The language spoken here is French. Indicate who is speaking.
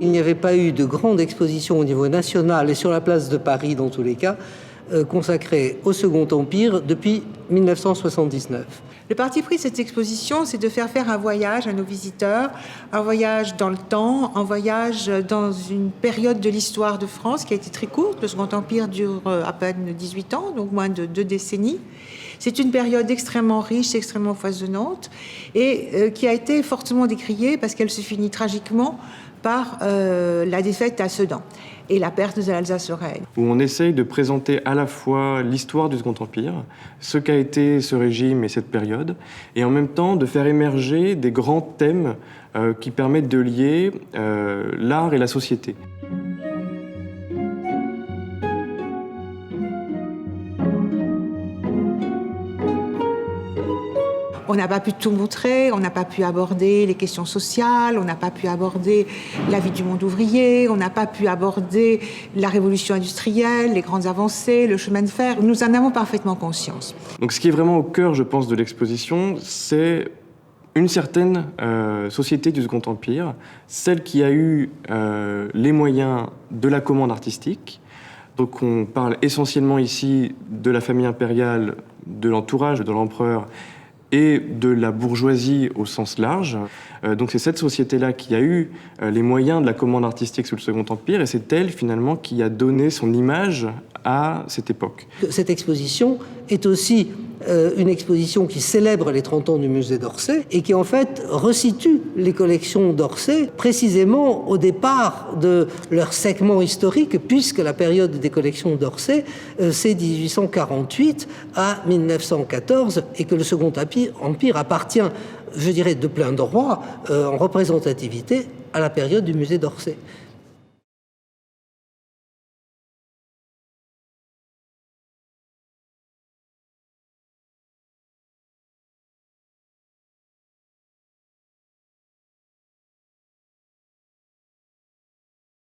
Speaker 1: Il n'y avait pas eu de grande exposition au niveau national et sur la place de Paris, dans tous les cas, consacrée au Second Empire depuis 1979.
Speaker 2: Le parti pris de cette exposition, c'est de faire un voyage à nos visiteurs, un voyage dans le temps, un voyage dans une période de l'histoire de France qui a été très courte. Le Second Empire dure à peine 18 ans, donc moins de 2 décennies. C'est une période extrêmement riche, extrêmement foisonnante et qui a été fortement décriée parce qu'elle se finit tragiquement par la défaite à Sedan et la perte de l'Alsace-Lorraine.
Speaker 3: Où on essaye de présenter à la fois l'histoire du Second Empire, ce qu'a été ce régime et cette période, et en même temps de faire émerger des grands thèmes qui permettent de lier l'art et la société.
Speaker 2: On n'a pas pu tout montrer, on n'a pas pu aborder les questions sociales, on n'a pas pu aborder la vie du monde ouvrier, on n'a pas pu aborder la révolution industrielle, les grandes avancées, le chemin de fer. Nous en avons parfaitement conscience.
Speaker 3: Donc ce qui est vraiment au cœur, je pense, de l'exposition, c'est une certaine société du Second Empire, celle qui a eu les moyens de la commande artistique. Donc on parle essentiellement ici de la famille impériale, de l'entourage de l'empereur, et de la bourgeoisie au sens large. Donc c'est cette société-là qui a eu les moyens de la commande artistique sous le Second Empire, et c'est elle, finalement, qui a donné son image à cette époque.
Speaker 1: Cette exposition est aussi une exposition qui célèbre les 30 ans du musée d'Orsay et qui, en fait, resitue les collections d'Orsay précisément au départ de leur segment historique, puisque la période des collections d'Orsay, c'est 1848 à 1914, et que le Second Empire appartient, je dirais, de plein droit, en représentativité, à la période du musée d'Orsay.